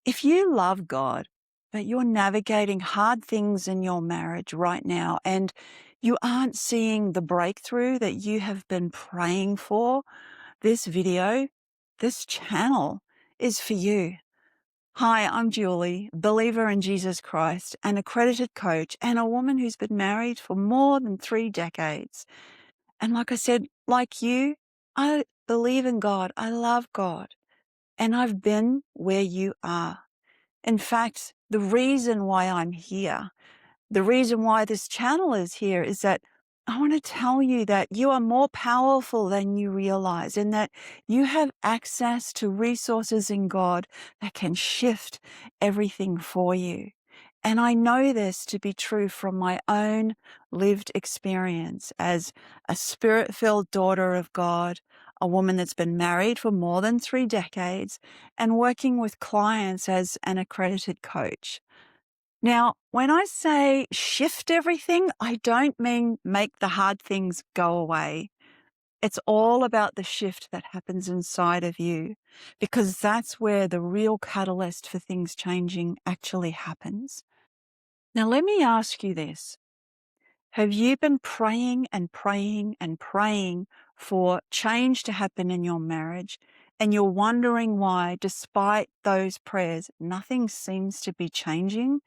If you love God, but you're navigating hard things in your marriage right now and you aren't seeing the breakthrough that you have been praying for, this video, this channel is for you. Hi, I'm Julie, believer in Jesus Christ, an accredited coach, and a woman who's been married for more than 3 decades. And like I said, like you, I believe in God. I love God. And I've been where you are. In fact, the reason why I'm here, the reason why this channel is here is that I want to tell you that you are more powerful than you realize and that you have access to resources in God that can shift everything for you. And I know this to be true from my own lived experience as a spirit-filled daughter of God, a woman that's been married for more than 3 decades, and working with clients as an accredited coach. Now, when I say shift everything, I don't mean make the hard things go away. It's all about the shift that happens inside of you, because that's where the real catalyst for things changing actually happens. Now, let me ask you this. Have you been praying and praying and praying for change to happen in your marriage, and you're wondering why, despite those prayers, nothing seems to be changing?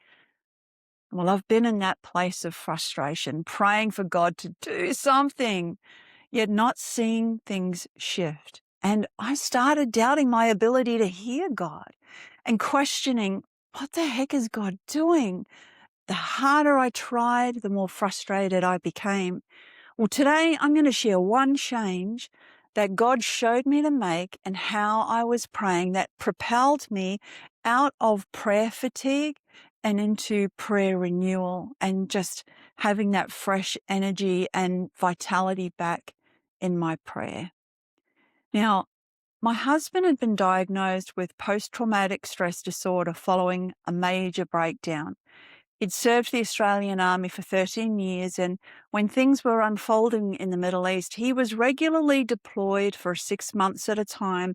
Well, I've been in that place of frustration, praying for God to do something, yet not seeing things shift. And I started doubting my ability to hear God and questioning, what the heck is God doing? The harder I tried, the more frustrated I became. Well, today I'm going to share one change that God showed me to make and how I was praying that propelled me out of prayer fatigue and into prayer renewal and just having that fresh energy and vitality back in my prayer. Now, my husband had been diagnosed with post-traumatic stress disorder following a major breakdown. He'd served the Australian Army for 13 years, and when things were unfolding in the Middle East, he was regularly deployed for 6 months at a time.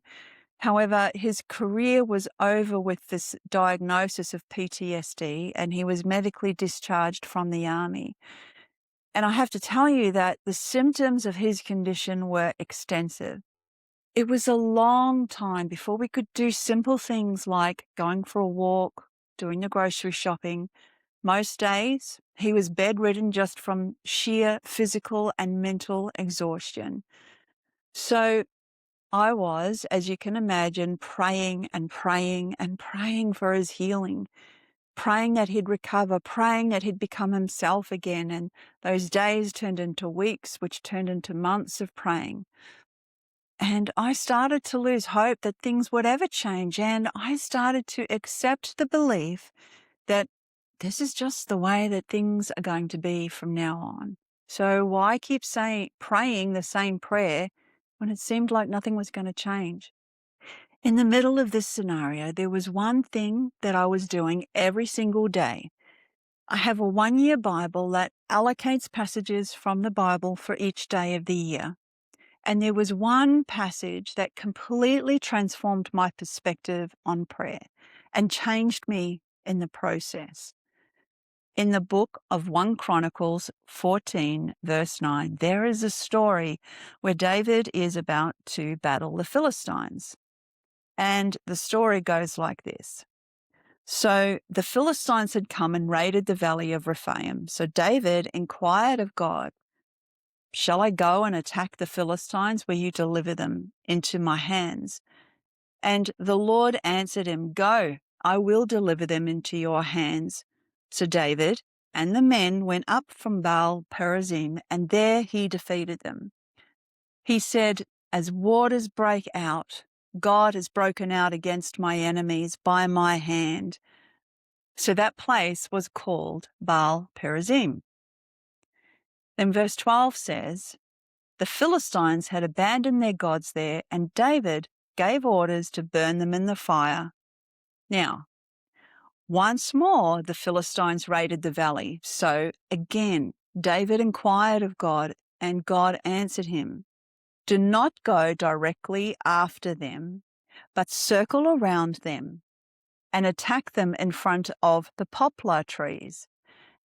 However, his career was over with this diagnosis of PTSD, and he was medically discharged from the Army. And I have to tell you that the symptoms of his condition were extensive. It was a long time before we could do simple things like going for a walk, doing the grocery shopping. Most days, he was bedridden just from sheer physical and mental exhaustion. So I was, as you can imagine, praying and praying and praying for his healing, praying that he'd recover, praying that he'd become himself again. And those days turned into weeks, which turned into months of praying. And I started to lose hope that things would ever change. And I started to accept the belief that this is just the way that things are going to be from now on. So why keep praying the same prayer when it seemed like nothing was going to change? In the middle of this scenario, there was one thing that I was doing every single day. I have a 1-year Bible that allocates passages from the Bible for each day of the year. And there was one passage that completely transformed my perspective on prayer and changed me in the process. In the book of 1 Chronicles 14, verse 9, there is a story where David is about to battle the Philistines. And the story goes like this. So the Philistines had come and raided the valley of Rephaim. So David inquired of God, shall I go and attack the Philistines? Will you deliver them into my hands? And the Lord answered him, go, I will deliver them into your hands. So David and the men went up from Baal Perazim, and there he defeated them. He said, as waters break out, God has broken out against my enemies by my hand. So that place was called Baal Perazim. Then verse 12 says, the Philistines had abandoned their gods there, and David gave orders to burn them in the fire. Now, once more the Philistines raided the valley. So again, David inquired of God, and God answered him, do not go directly after them, but circle around them. and attack them in front of the poplar trees.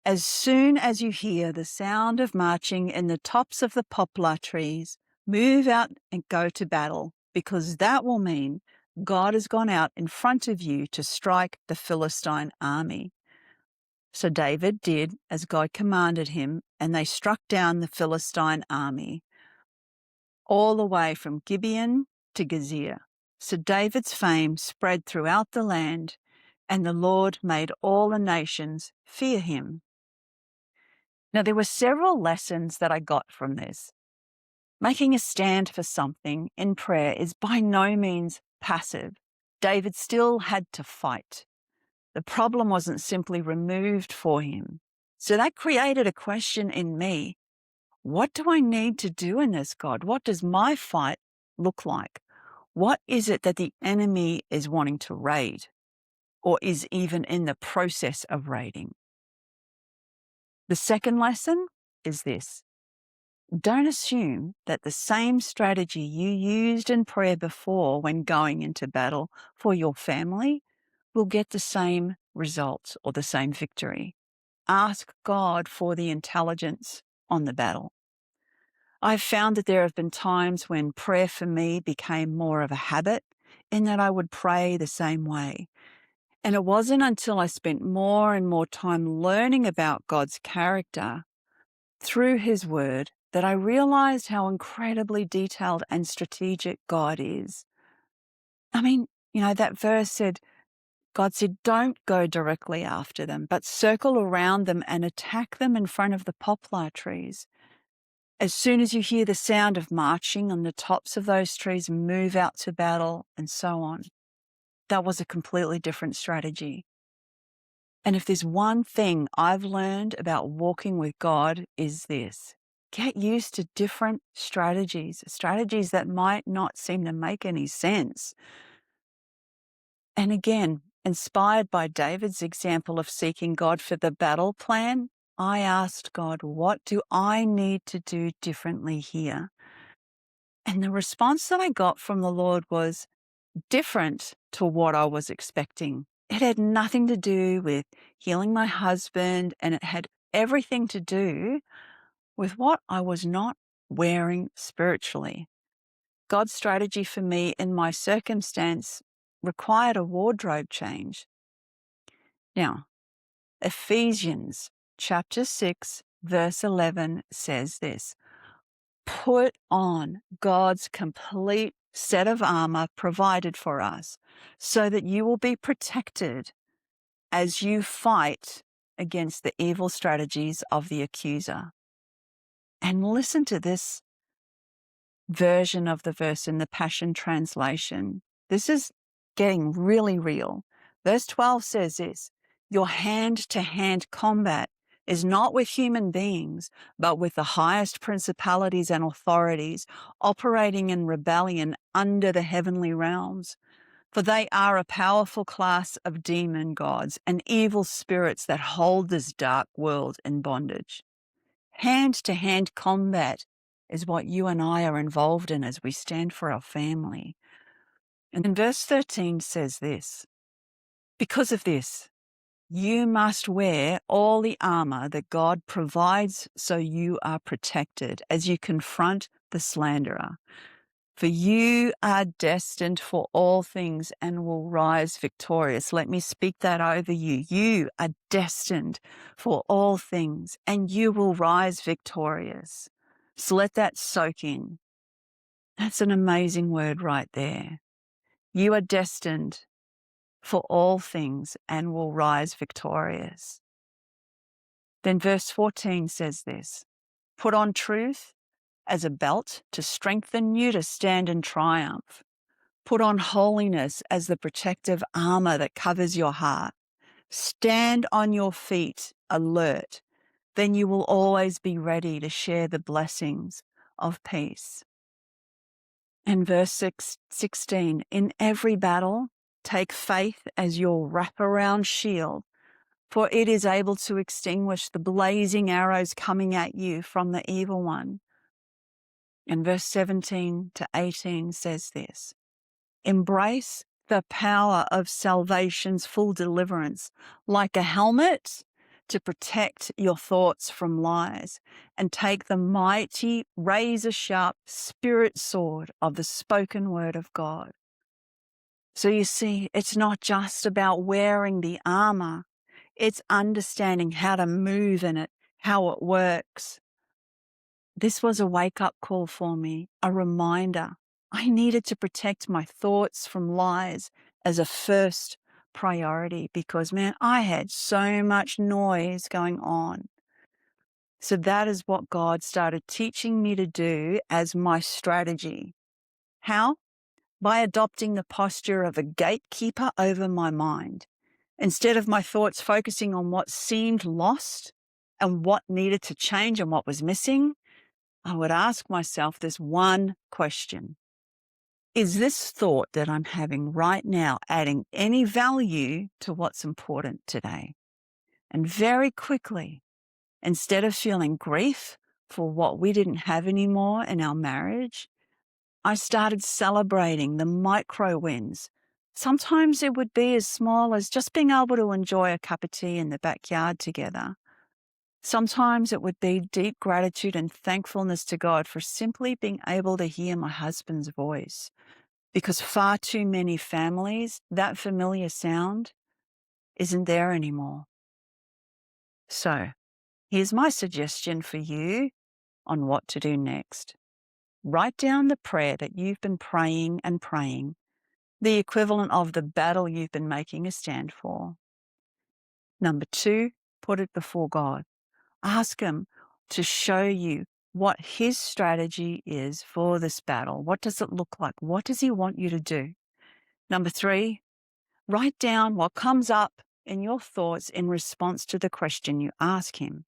As soon as you hear the sound of marching in the tops of the poplar trees, move out and go to battle, because that will mean God has gone out in front of you to strike the Philistine army. So David did as God commanded him, and they struck down the Philistine army all the way from Gibeon to Gezer. So David's fame spread throughout the land, and the Lord made all the nations fear him. Now, there were several lessons that I got from this. Making a stand for something in prayer is by no means passive. David still had to fight. The problem wasn't simply removed for him. So that created a question in me. What do I need to do in this, God? What does my fight look like? What is it that the enemy is wanting to raid or is even in the process of raiding? The second lesson is this. Don't assume that the same strategy you used in prayer before when going into battle for your family will get the same results or the same victory. Ask God for the intelligence on the battle. I've found that there have been times when prayer for me became more of a habit in that I would pray the same way. And it wasn't until I spent more and more time learning about God's character through his word that I realized how incredibly detailed and strategic God is. I mean, that verse said, God said, don't go directly after them, but circle around them and attack them in front of the poplar trees. As soon as you hear the sound of marching on the tops of those trees, move out to battle and so on. That was a completely different strategy. And if there's one thing I've learned about walking with God is this. Get used to different strategies that might not seem to make any sense. And again, inspired by David's example of seeking God for the battle plan, I asked God, what do I need to do differently here? And the response that I got from the Lord was different to what I was expecting. It had nothing to do with healing my husband, and it had everything to do with what I was not wearing spiritually. God's strategy for me in my circumstance required a wardrobe change. Now, Ephesians chapter 6, verse 11 says this, put on God's complete set of armor provided for us so that you will be protected as you fight against the evil strategies of the accuser. And listen to this version of the verse in the Passion Translation. This is getting really real. Verse 12 says this, your hand-to-hand combat is not with human beings, but with the highest principalities and authorities operating in rebellion under the heavenly realms. For they are a powerful class of demon gods and evil spirits that hold this dark world in bondage. Hand-to-hand combat is what you and I are involved in as we stand for our family. And then verse 13 says this, because of this, you must wear all the armor that God provides so you are protected as you confront the slanderer. For you are destined for all things and will rise victorious. Let me speak that over you. You are destined for all things and you will rise victorious. So let that soak in. That's an amazing word right there. You are destined for all things and will rise victorious. Then verse 14 says this, put on truth as a belt to strengthen you to stand in triumph. Put on holiness as the protective armor that covers your heart. Stand on your feet, alert. Then you will always be ready to share the blessings of peace. And verse 16, in every battle, take faith as your wraparound shield, for it is able to extinguish the blazing arrows coming at you from the evil one. And verse 17 to 18 says this, embrace the power of salvation's full deliverance, like a helmet to protect your thoughts from lies, and take the mighty razor-sharp spirit sword of the spoken word of God. So you see, it's not just about wearing the armor, it's understanding how to move in it, how it works. This was a wake-up call for me, a reminder. I needed to protect my thoughts from lies as a first priority because, man, I had so much noise going on. So that is what God started teaching me to do as my strategy. How? By adopting the posture of a gatekeeper over my mind. Instead of my thoughts focusing on what seemed lost and what needed to change and what was missing, I would ask myself this one question. Is this thought that I'm having right now adding any value to what's important today? And very quickly, instead of feeling grief for what we didn't have anymore in our marriage, I started celebrating the micro wins. Sometimes it would be as small as just being able to enjoy a cup of tea in the backyard together. Sometimes it would be deep gratitude and thankfulness to God for simply being able to hear my husband's voice. Because far too many families, that familiar sound isn't there anymore. So here's my suggestion for you on what to do next. Write down the prayer that you've been praying and praying, the equivalent of the battle you've been making a stand for. Number 2, put it before God. Ask Him to show you what His strategy is for this battle. What does it look like? What does He want you to do? Number 3, write down what comes up in your thoughts in response to the question you ask Him.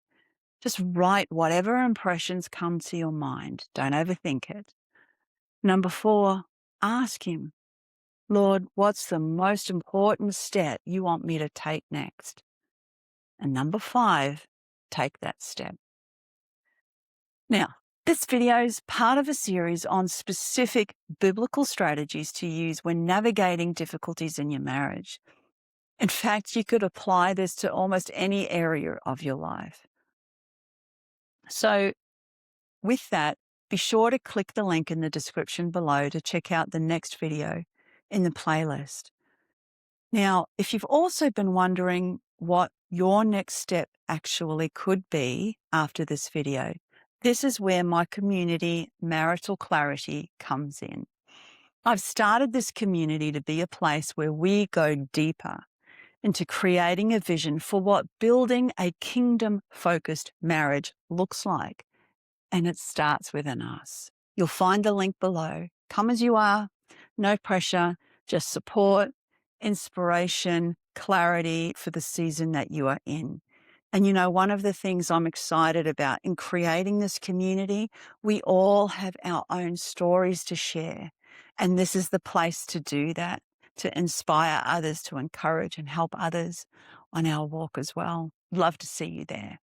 Just write whatever impressions come to your mind. Don't overthink it. Number 4, ask Him, Lord, what's the most important step you want me to take next? And number 5, take that step. Now, this video is part of a series on specific biblical strategies to use when navigating difficulties in your marriage. In fact, you could apply this to almost any area of your life. So with that, be sure to click the link in the description below to check out the next video in the playlist. Now, if you've also been wondering what your next step actually could be after this video, this is where my community, Marital Clarity, comes in. I've started this community to be a place where we go deeper into creating a vision for what building a kingdom-focused marriage looks like. And it starts within us. You'll find the link below. Come as you are, no pressure, just support, inspiration, clarity for the season that you are in. And you know, one of the things I'm excited about in creating this community, we all have our own stories to share. And this is the place to do that, to inspire others, to encourage and help others on our walk as well. Love to see you there.